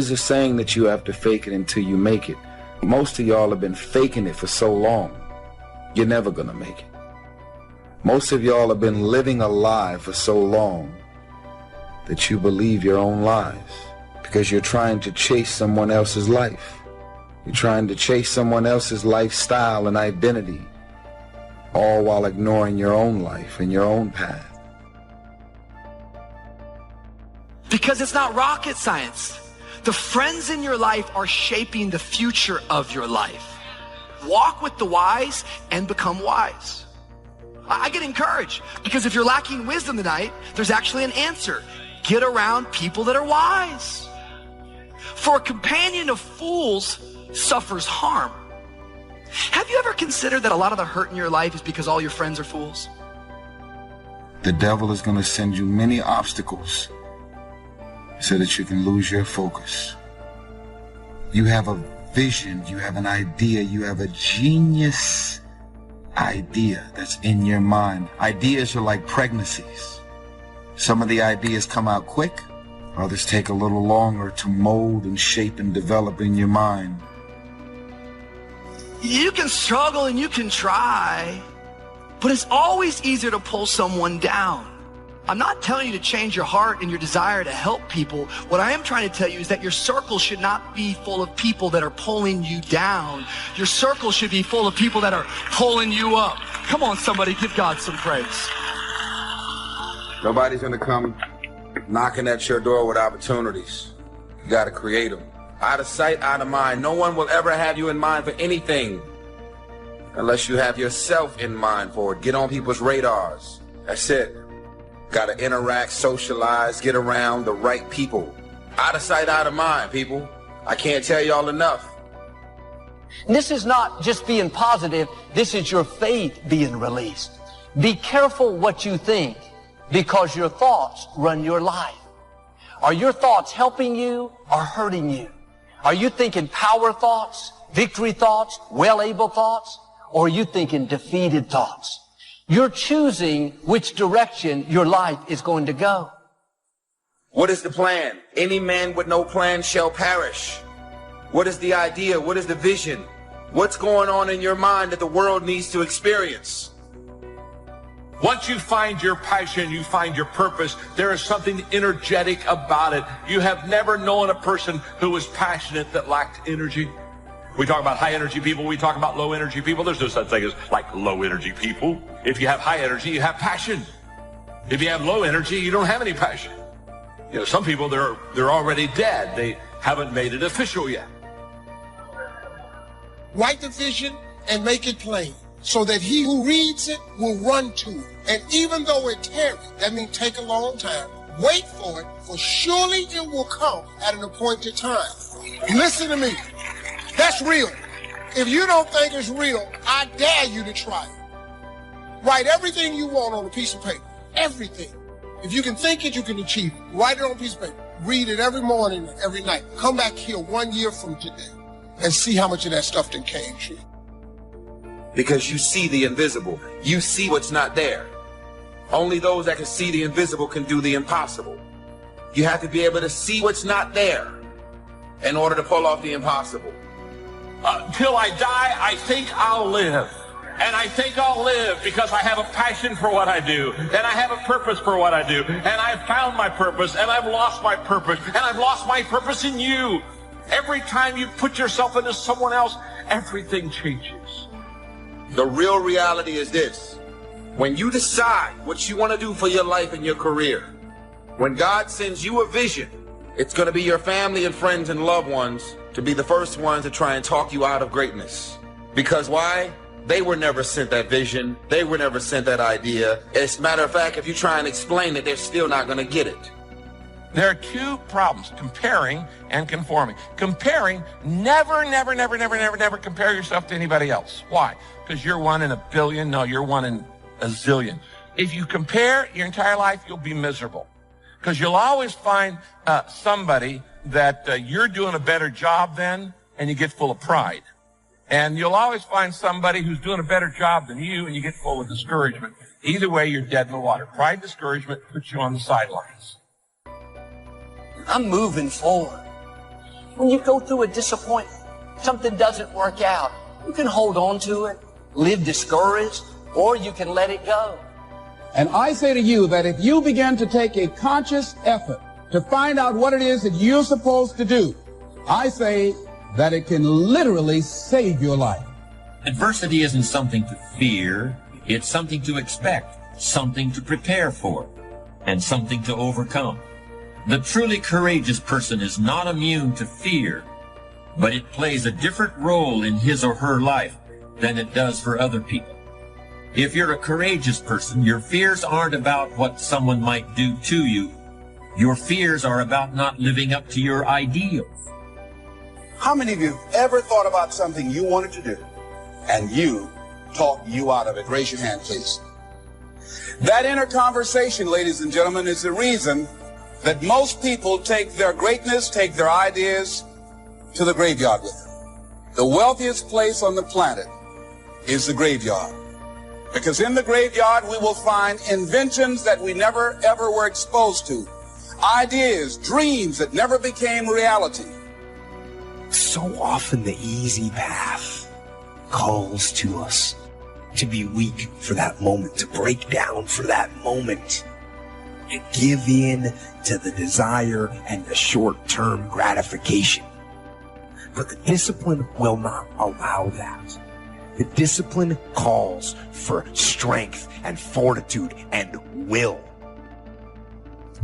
always a saying that you have to fake it until you make it. Most of y'all have been faking it for so long, you're never gonna make it. Most of y'all have been living a lie for so long that you believe your own lies because you're trying to chase someone else's life. You're trying to chase someone else's lifestyle and identity, all while ignoring your own life and your own path. Because it's not rocket science. The friends in your life are shaping the future of your life. Walk with the wise and become wise. I get encouraged because if you're lacking wisdom tonight, there's actually an answer. Get around people that are wise. For a companion of fools suffers harm. Have you ever considered that a lot of the hurt in your life is because all your friends are fools? The devil is going to send you many obstacles so that you can lose your focus. You have a vision, you have an idea, you have a genius idea that's in your mind. Ideas are like pregnancies. Some of the ideas come out quick, others take a little longer to mold and shape and develop in your mind. You can struggle and you can try, but it's always easier to pull someone down. I'm not telling you to change your heart and your desire to help people. What I am trying to tell you is that your circle should not be full of people that are pulling you down. Your circle should be full of people that are pulling you up. Come on, somebody, give God some praise. Nobody's going to come knocking at your door with opportunities. You got to create them. Out of sight, out of mind. No one will ever have you in mind for anything unless you have yourself in mind for it. Get on people's radars. That's it. Got to interact, socialize, get around the right people. Out of sight, out of mind, people. I can't tell y'all enough. This is not just being positive. This is your faith being released. Be careful what you think because your thoughts run your life. Are your thoughts helping you or hurting you? Are you thinking power thoughts, victory thoughts, well-able thoughts, or are you thinking defeated thoughts? You're choosing which direction your life is going to go. What is the plan? Any man with no plan shall perish. What is the idea? What is the vision? What's going on in your mind that the world needs to experience? Once you find your passion, you find your purpose, there is something energetic about it. You have never known a person who was passionate that lacked energy. We talk about high energy people, we talk about low energy people. There's no such thing as like low energy people. If you have high energy, you have passion. If you have low energy, you don't have any passion. You know, some people, they're already dead. They haven't made it official yet. Write the vision and make it plain so that he who reads it will run to it. And even though it tarries, that means take a long time, wait for it, for surely it will come at an appointed time. Listen to me. That's real. If you don't think it's real, I dare you to try it. Write everything you want on a piece of paper. Everything. If you can think it, you can achieve it. Write it on a piece of paper. Read it every morning, every night. Come back here 1 year from today and see how much of that stuff then came true. Because you see the invisible. You see what's not there. Only those that can see the invisible can do the impossible. You have to be able to see what's not there in order to pull off the impossible. Till I die, I think I'll live. And I think I'll live because I have a passion for what I do. And I have a purpose for what I do. And I've found my purpose. And I've lost my purpose. And I've lost my purpose in you. Every time you put yourself into someone else, everything changes. The real reality is this. When you decide what you want to do for your life and your career, when God sends you a vision, it's going to be your family and friends and loved ones to be the first ones to try and talk you out of greatness. Because why? They were never sent that vision. They were never sent that idea. As a matter of fact, if you try and explain it, they're still not going to get it. There are two problems, comparing and conforming. Comparing, never compare yourself to anybody else. Why? Because you're one in a billion. No, you're one in a zillion. If you compare your entire life, you'll be miserable. Because you'll always find somebody that you're doing a better job than, and you get full of pride. And you'll always find somebody who's doing a better job than you, and you get full of discouragement. Either way, you're dead in the water. Pride, discouragement puts you on the sidelines. I'm moving forward. When you go through a disappointment, something doesn't work out, you can hold on to it, live discouraged, or you can let it go. And I say to you that if you begin to take a conscious effort to find out what it is that you're supposed to do, I say that it can literally save your life. Adversity isn't something to fear, it's something to expect, something to prepare for, and something to overcome. The truly courageous person is not immune to fear, but it plays a different role in his or her life than it does for other people. If you're a courageous person, your fears aren't about what someone might do to you. Your fears are about not living up to your ideals. How many of you have ever thought about something you wanted to do and you talked you out of it? Raise your hand, please. That inner conversation, ladies and gentlemen, is the reason that most people take their greatness, take their ideas to the graveyard with them. The wealthiest place on the planet is the graveyard. Because in the graveyard, we will find inventions that we never, ever were exposed to. Ideas, dreams that never became reality. So often the easy path calls to us to be weak for that moment, to break down for that moment, to give in to the desire and the short-term gratification. But the discipline will not allow that. The discipline calls for strength and fortitude and will.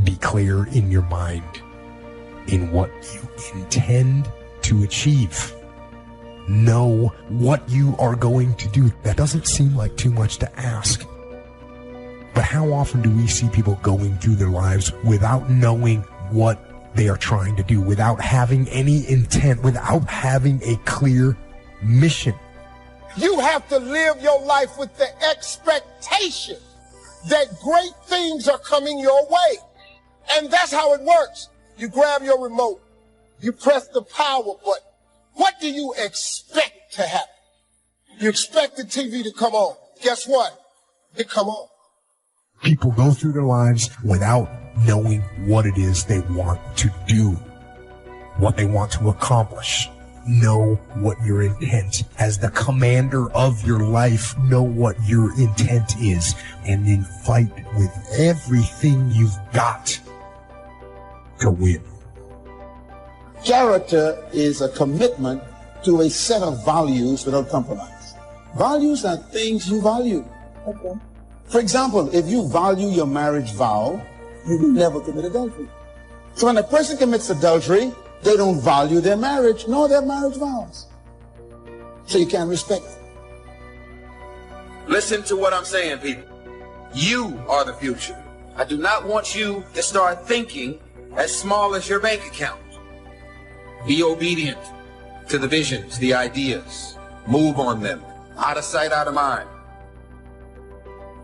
Be clear in your mind in what you intend to achieve. Know what you are going to do. That doesn't seem like too much to ask. But how often do we see people going through their lives without knowing what they are trying to do, without having any intent, without having a clear mission? You have to live your life with the expectation that great things are coming your way. And that's how it works. You grab your remote. You press the power button. What do you expect to happen? You expect the TV to come on. Guess what? It come on. People go through their lives without knowing what it is they want to do, what they want to accomplish. Know what your intent as the commander of your life. Know what your intent is, and then fight with everything you've got to win. Character is a commitment to a set of values without compromise. Values are things you value. Okay. For example, if you value your marriage vow, you will never commit adultery. So when a person commits adultery, they don't value their marriage nor their marriage vows. So you can't respect it. Listen to what I'm saying, people. You are the future. I do not want you to start thinking as small as your bank account. Be obedient to the visions, the ideas. Move on them. Out of sight, out of mind.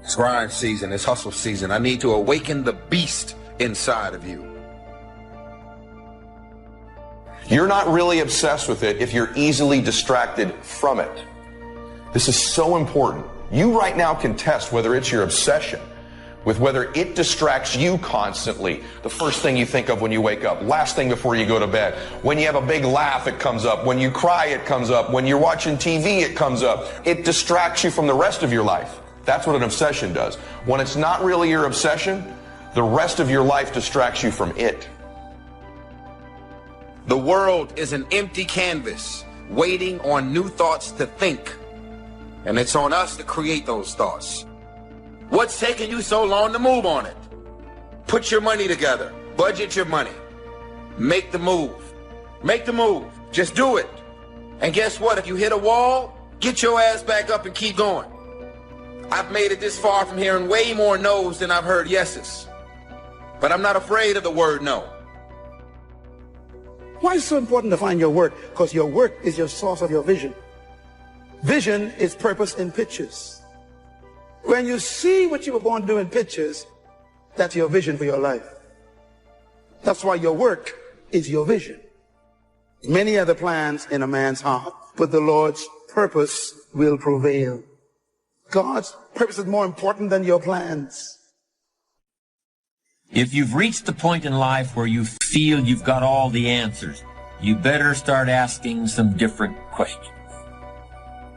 It's grind season. It's hustle season. I need to awaken the beast inside of you. You're not really obsessed with it if you're easily distracted from it. This is so important. You right now can test whether it's your obsession with whether it distracts you constantly. The first thing you think of when you wake up, last thing before you go to bed. When you have a big laugh, it comes up. When you cry, it comes up. When you're watching TV, it comes up. It distracts you from the rest of your life. That's what an obsession does. When it's not really your obsession, the rest of your life distracts you from it. The world is an empty canvas waiting on new thoughts to think. And it's on us to create those thoughts. What's taking you so long to move on it? Put your money together. Budget your money. Make the move. Make the move. Just do it. And guess what? If you hit a wall, get your ass back up and keep going. I've made it this far from hearing way more no's than I've heard yeses. But I'm not afraid of the word no. Why is it so important to find your work? Because your work is your source of your vision. Vision is purpose in pictures. When you see what you were born to do in pictures, that's your vision for your life. That's why your work is your vision. Many other plans in a man's heart, but the Lord's purpose will prevail. God's purpose is more important than your plans. If you've reached the point in life where you feel you've got all the answers, you better start asking some different questions.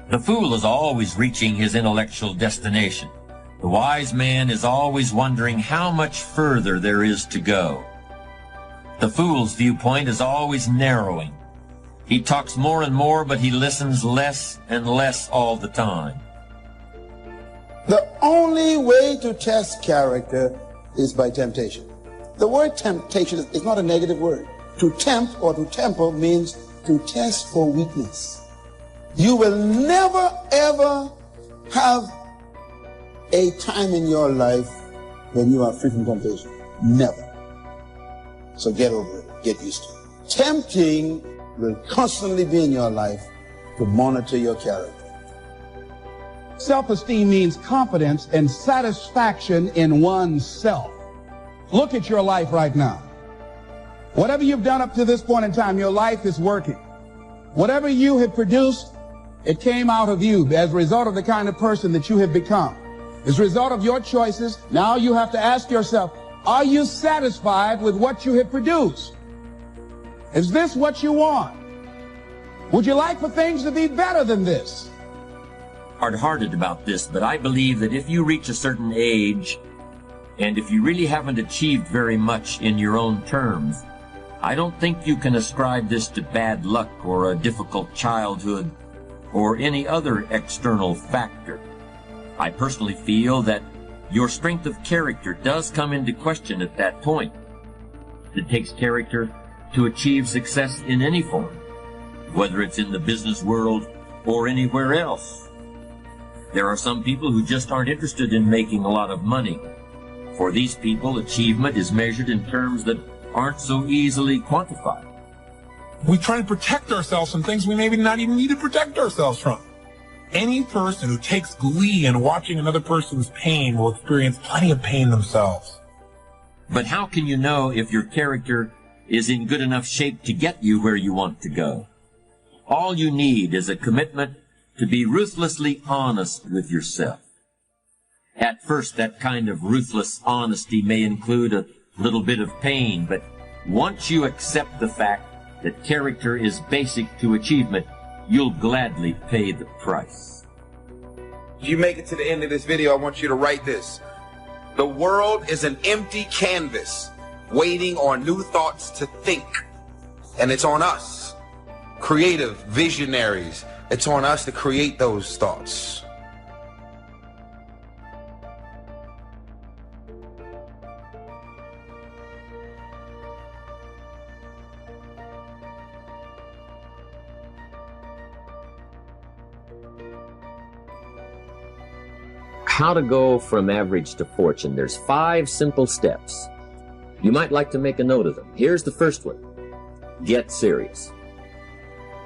The fool is always reaching his intellectual destination. The wise man is always wondering how much further there is to go. The fool's viewpoint is always narrowing. He talks more and more, but he listens less and less all the time. The only way to test character is by temptation. The word temptation is not a negative word. To tempt or to temper means to test for weakness. You will never ever have a time in your life when you are free from temptation. Never. So get over it. Get used to it. Tempting will constantly be in your life to monitor your character. Self-esteem means confidence and satisfaction in oneself. Look at your life right now. Whatever you've done up to this point in time, your life is working. Whatever you have produced, it came out of you as a result of the kind of person that you have become. As a result of your choices, now you have to ask yourself, are you satisfied with what you have produced? Is this what you want? Would you like for things to be better than this? Hard-hearted about this, but I believe that if you reach a certain age, and if you really haven't achieved very much in your own terms, I don't think you can ascribe this to bad luck or a difficult childhood or any other external factor. I personally feel that your strength of character does come into question at that point. It takes character to achieve success in any form, whether it's in the business world or anywhere else. There are some people who just aren't interested in making a lot of money. For these people, achievement is measured in terms that aren't so easily quantified. We try to protect ourselves from things we maybe not even need to protect ourselves from. Any person who takes glee in watching another person's pain will experience plenty of pain themselves. But how can you know if your character is in good enough shape to get you where you want to go? All you need is a commitment to be ruthlessly honest with yourself. At first, that kind of ruthless honesty may include a little bit of pain, but once you accept the fact that character is basic to achievement, you'll gladly pay the price. If you make it to the end of this video, I want you to write this. The world is an empty canvas waiting on new thoughts to think. And it's on us, creative visionaries. It's on us to create those thoughts. How to go from average to fortune. There's 5 simple steps. You might like to make a note of them. Here's the first one. Get serious.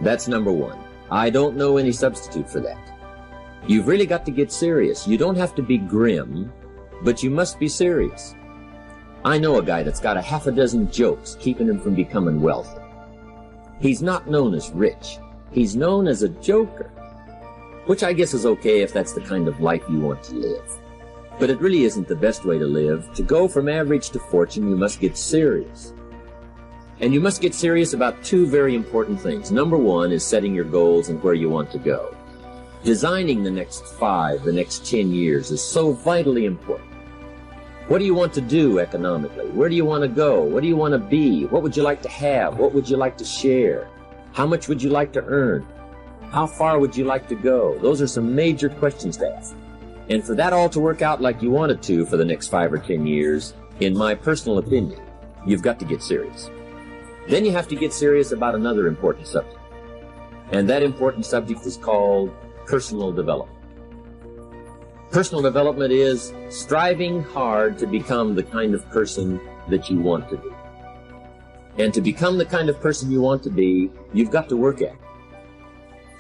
That's number 1. I don't know any substitute for that. You've really got to get serious. You don't have to be grim, but you must be serious. I know a guy that's got a half a dozen jokes keeping him from becoming wealthy. He's not known as rich. He's known as a joker, which I guess is okay if that's the kind of life you want to live. But it really isn't the best way to live. To go from average to fortune, you must get serious. And you must get serious about 2 very important things. Number 1 is setting your goals and where you want to go. Designing the next 5, the next 10 years is so vitally important. What do you want to do economically? Where do you want to go? What do you want to be? What would you like to have? What would you like to share? How much would you like to earn? How far would you like to go? Those are some major questions to ask. And for that all to work out like you want it to for the next 5 or 10 years, in my personal opinion, you've got to get serious. Then you have to get serious about another important subject. And that important subject is called personal development. Personal development is striving hard to become the kind of person that you want to be. And to become the kind of person you want to be, you've got to work at it.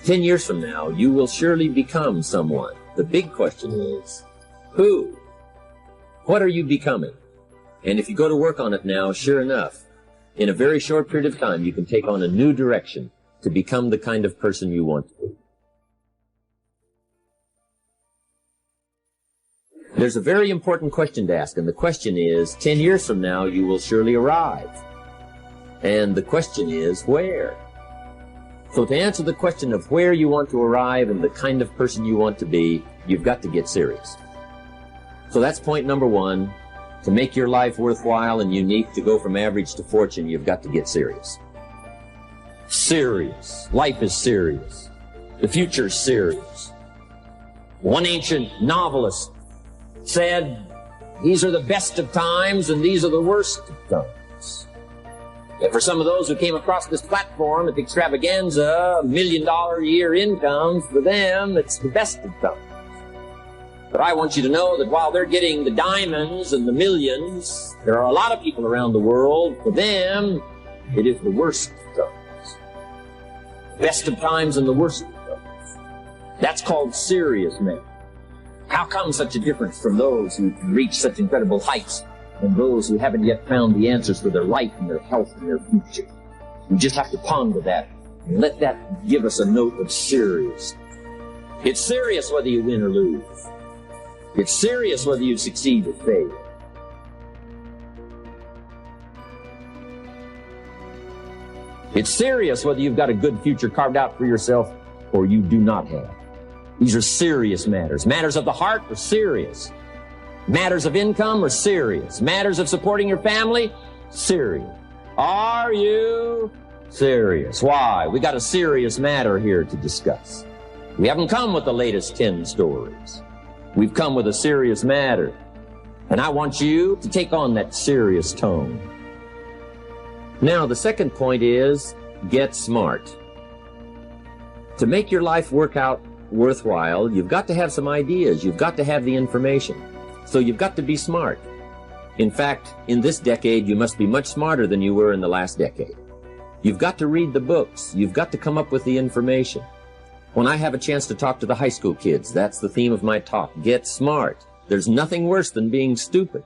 10 years from now, you will surely become someone. The big question is, who? What are you becoming? And if you go to work on it now, sure enough, in a very short period of time, you can take on a new direction to become the kind of person you want to be. There's a very important question to ask, and the question is, 10 years from now, you will surely arrive. And the question is, where? So to answer the question of where you want to arrive and the kind of person you want to be, you've got to get serious. So that's point number one. To make your life worthwhile and unique, to go from average to fortune, you've got to get serious. Serious. Life is serious. The future's serious. One ancient novelist said, these are the best of times and these are the worst of times. And for some of those who came across this platform at the extravaganza, $1 million a year incomes, for them, it's the best of times. But I want you to know that while they're getting the diamonds and the millions, there are a lot of people around the world, for them, it is the worst of times. Best of times and the worst of times. That's called serious men. How come such a difference from those who can reach such incredible heights and those who haven't yet found the answers for their life and their health and their future? We just have to ponder that and let that give us a note of seriousness. It's serious whether you win or lose. It's serious whether you succeed or fail. It's serious whether you've got a good future carved out for yourself or you do not have. These are serious matters. Matters of the heart are serious. Matters of income are serious. Matters of supporting your family, serious. Are you serious? Why? We got a serious matter here to discuss. We haven't come with the latest 10 stories. We've come with a serious matter. And I want you to take on that serious tone. Now, the second point is, get smart. To make your life work out worthwhile, you've got to have some ideas. You've got to have the information. So you've got to be smart. In fact, in this decade, you must be much smarter than you were in the last decade. You've got to read the books. You've got to come up with the information. When I have a chance to talk to the high school kids, that's the theme of my talk. Get smart. There's nothing worse than being stupid.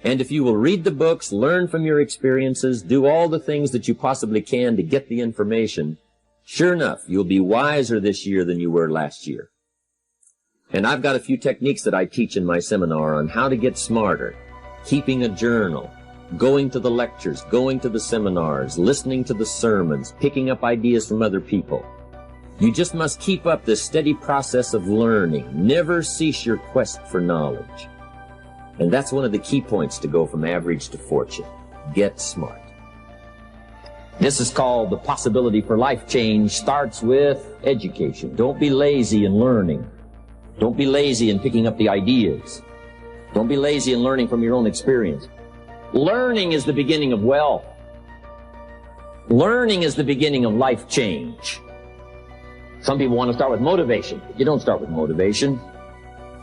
And if you will read the books, learn from your experiences, do all the things that you possibly can to get the information, sure enough, you'll be wiser this year than you were last year. And I've got a few techniques that I teach in my seminar on how to get smarter. Keeping a journal, going to the lectures, going to the seminars, listening to the sermons, picking up ideas from other people. You just must keep up this steady process of learning. Never cease your quest for knowledge. And that's one of the key points to go from average to fortune. Get smart. This is called the possibility for life change starts with education. Don't be lazy in learning. Don't be lazy in picking up the ideas. Don't be lazy in learning from your own experience. Learning is the beginning of wealth. Learning is the beginning of life change. Some people want to start with motivation. You don't start with motivation.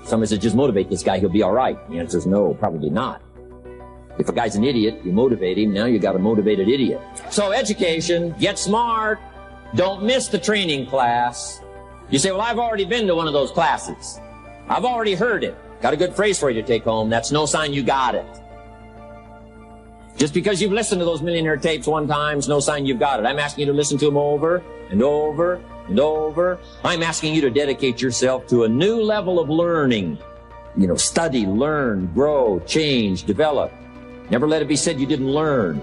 Somebody says, just motivate this guy, he'll be all right. The answer is no, probably not. If a guy's an idiot, you motivate him, now you got a motivated idiot. So education, get smart. Don't miss the training class. You say, well, I've already been to one of those classes. I've already heard it. Got a good phrase for you to take home. That's no sign you got it. Just because you've listened to those millionaire tapes one time is no sign you've got it. I'm asking you to listen to them over and over and over. I'm asking you to dedicate yourself to a new level of learning. You know, study, learn, grow, change, develop. Never let it be said you didn't learn.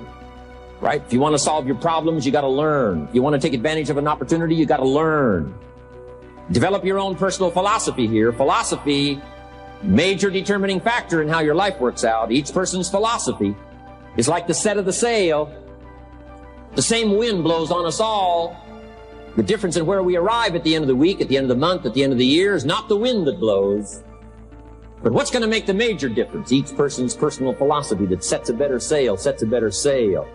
Right? If you want to solve your problems, you got to learn. If you want to take advantage of an opportunity, you got to learn. Develop your own personal philosophy here. Philosophy, major determining factor in how your life works out. Each person's philosophy is like the set of the sail. The same wind blows on us all. The difference in where we arrive at the end of the week, at the end of the month, at the end of the year is not the wind that blows. But what's going to make the major difference? Each person's personal philosophy that sets a better sail, sets a better sail.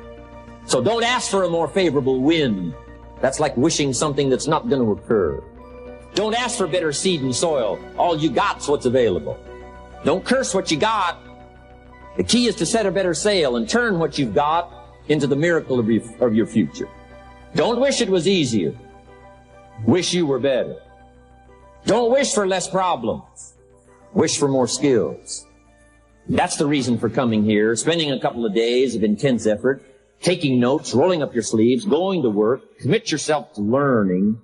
So don't ask for a more favorable wind. That's like wishing something that's not going to occur. Don't ask for better seed and soil. All you got's what's available. Don't curse what you got. The key is to set a better sail and turn what you've got into the miracle of your future. Don't wish it was easier. Wish you were better. Don't wish for less problems. Wish for more skills. That's the reason for coming here, spending a couple of days of intense effort, taking notes, rolling up your sleeves, going to work, commit yourself to learning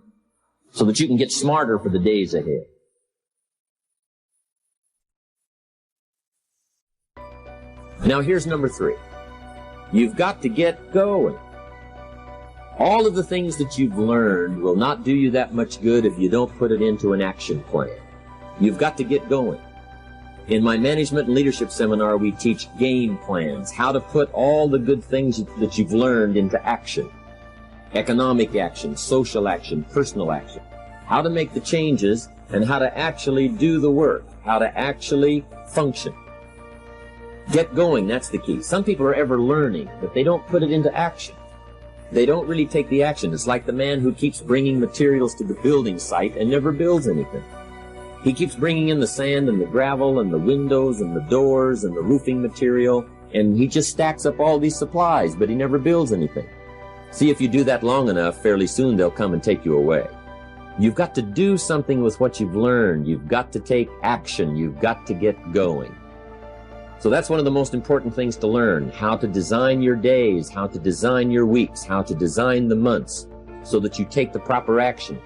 so that you can get smarter for the days ahead. Now here's number 3. You've got to get going. All of the things that you've learned will not do you that much good if you don't put it into an action plan. You've got to get going. In my management and leadership seminar, we teach game plans, how to put all the good things that you've learned into action. Economic action, social action, personal action. How to make the changes and how to actually do the work, how to actually function. Get going, that's the key. Some people are ever learning, but they don't put it into action. They don't really take the action. It's like the man who keeps bringing materials to the building site and never builds anything. He keeps bringing in the sand and the gravel and the windows and the doors and the roofing material, and he just stacks up all these supplies, but he never builds anything. See, if you do that long enough, fairly soon they'll come and take you away. You've got to do something with what you've learned. You've got to take action. You've got to get going. So that's one of the most important things to learn, how to design your days, how to design your weeks, how to design the months, so that you take the proper action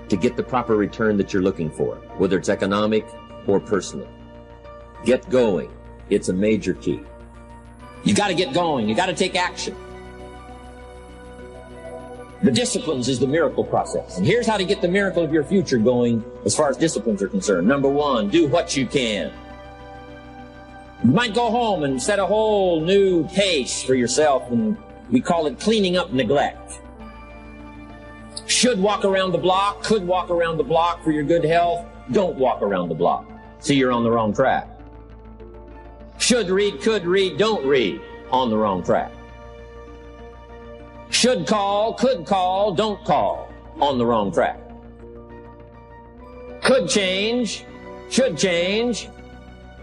to get the proper return that you're looking for, whether it's economic or personal. Get going. It's a major key. You got to get going. You got to take action. The disciplines is the miracle process. And here's how to get the miracle of your future going as far as disciplines are concerned. Number one, do what you can. You might go home and set a whole new pace for yourself, and we call it cleaning up neglect. Should walk around the block, could walk around the block for your good health. Don't walk around the block. See, you're on the wrong track. Should read, could read, don't read. On the wrong track. Should call, could call, don't call. On the wrong track. Could change, should change,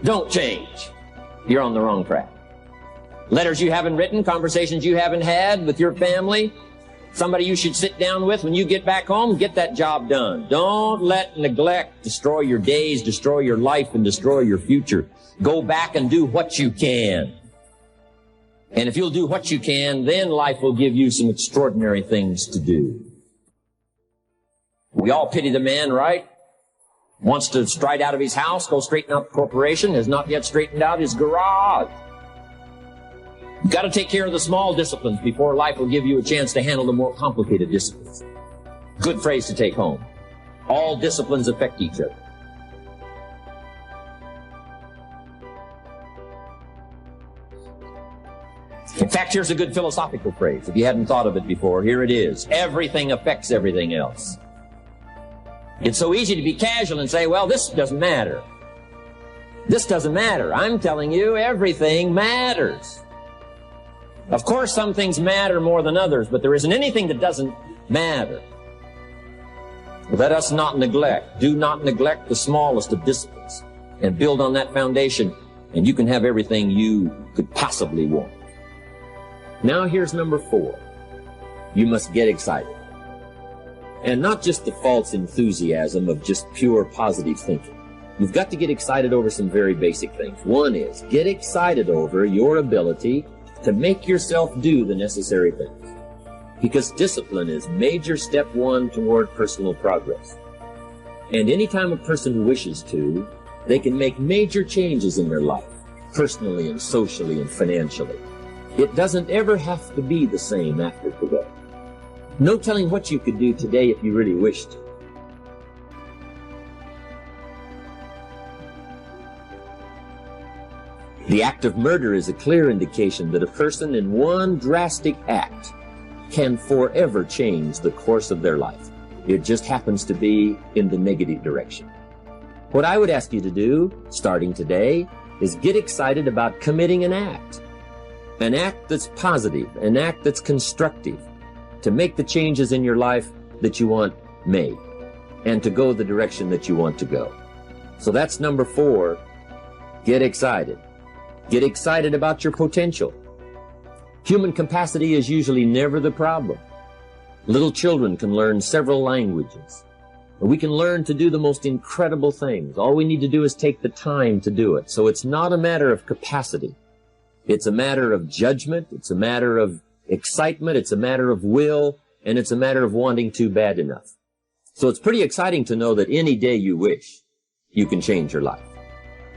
don't change. You're on the wrong track. Letters you haven't written, conversations you haven't had with your family, somebody you should sit down with when you get back home, get that job done. Don't let neglect destroy your days, destroy your life, and destroy your future. Go back and do what you can. And if you'll do what you can, then life will give you some extraordinary things to do. We all pity the man, right? Wants to stride out of his house, go straighten out the corporation, has not yet straightened out his garage. You've got to take care of the small disciplines before life will give you a chance to handle the more complicated disciplines. Good phrase to take home. All disciplines affect each other. In fact, here's a good philosophical phrase. If you hadn't thought of it before, here it is. Everything affects everything else. It's so easy to be casual and say, well, this doesn't matter. This doesn't matter. I'm telling you, everything matters. Of course, some things matter more than others, but there isn't anything that doesn't matter. Let us not neglect. Do not neglect the smallest of disciplines, and build on that foundation, and you can have everything you could possibly want. Now here's number 4. You must get excited. And not just the false enthusiasm of just pure positive thinking. You've got to get excited over some very basic things. One is, get excited over your ability to make yourself do the necessary things. Because discipline is major step 1 toward personal progress. And anytime a person wishes to, they can make major changes in their life, personally and socially and financially. It doesn't ever have to be the same after today. No telling what you could do today if you really wished to. The act of murder is a clear indication that a person in one drastic act can forever change the course of their life. It just happens to be in the negative direction. What I would ask you to do, starting today, is get excited about committing an act that's positive, an act that's constructive, to make the changes in your life that you want made, and to go the direction that you want to go. So that's number 4. Get excited. Get excited about your potential. Human capacity is usually never the problem. Little children can learn several languages. We can learn to do the most incredible things. All we need to do is take the time to do it. So it's not a matter of capacity. It's a matter of judgment. It's a matter of excitement. It's a matter of will. And it's a matter of wanting to bad enough. So it's pretty exciting to know that any day you wish, you can change your life.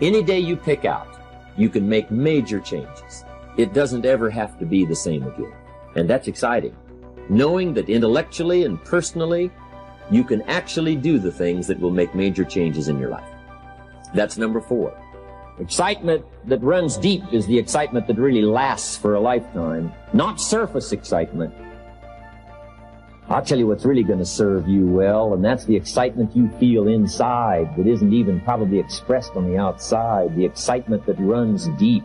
Any day you pick out, you can make major changes. it doesn't ever have to be the same again. And that's exciting. Knowing that intellectually and personally, you can actually do the things that will make major changes in your life. That's number 4. Excitement that runs deep is the excitement that really lasts for a lifetime, not surface excitement. I'll tell you what's really going to serve you well, and that's the excitement you feel inside that isn't even probably expressed on the outside, the excitement that runs deep,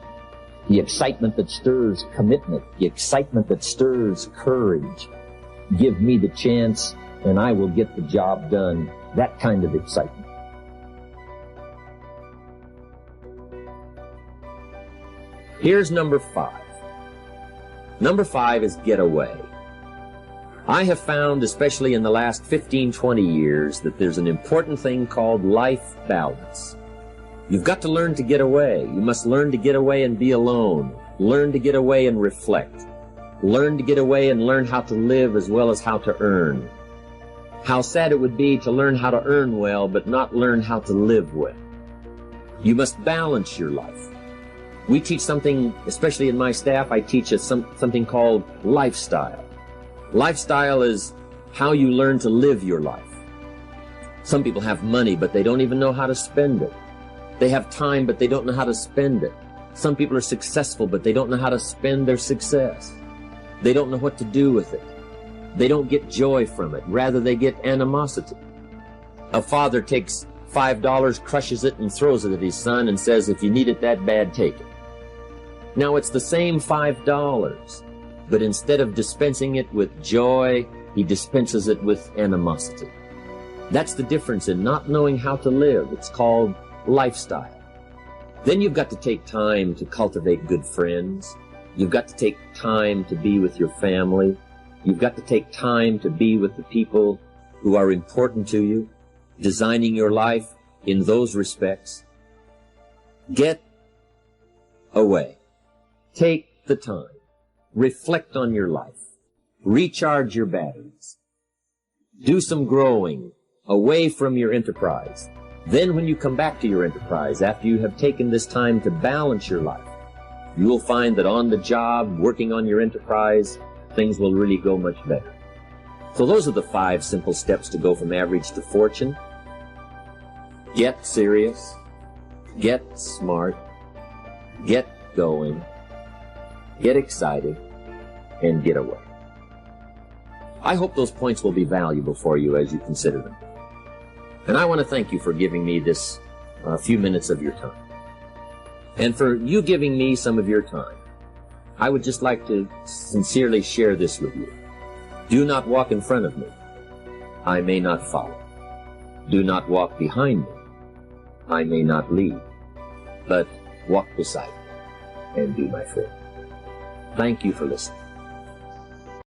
the excitement that stirs commitment, the excitement that stirs courage. Give me the chance, and I will get the job done. That kind of excitement. Here's number 5. Number 5 is get away. I have found, especially in the last 15, 20 years, that there's an important thing called life balance. You've got to learn to get away. You must learn to get away and be alone. Learn to get away and reflect. Learn to get away and learn how to live as well as how to earn. How sad it would be to learn how to earn well, but not learn how to live well. You must balance your life. We teach something, especially in my staff, I teach something called lifestyle. Lifestyle is how you learn to live your life. Some people have money, but they don't even know how to spend it. They have time, but they don't know how to spend it. Some people are successful, but they don't know how to spend their success. They don't know what to do with it. They don't get joy from it. Rather, they get animosity. A father takes $5, crushes it, and throws it at his son and says, if you need it that bad, take it. Now, it's the same $5, but instead of dispensing it with joy, he dispenses it with animosity. That's the difference in not knowing how to live. It's called lifestyle. Then you've got to take time to cultivate good friends. You've got to take time to be with your family. You've got to take time to be with the people who are important to you, designing your life in those respects. Get away. Take the time. Reflect on your life. Recharge your batteries. Do some growing away from your enterprise. Then when you come back to your enterprise, after you have taken this time to balance your life, you will find that on the job, working on your enterprise, things will really go much better. So those are the 5 simple steps to go from average to fortune. Get serious. Get smart. Get going. Get excited. And get away. I hope those points will be valuable for you as you consider them. And I want to thank you for giving me this few minutes of your time. And for you giving me some of your time, I would just like to sincerely share this with you. Do not walk in front of me. I may not follow. Do not walk behind me. I may not lead. But walk beside me and be my friend. Thank you for listening.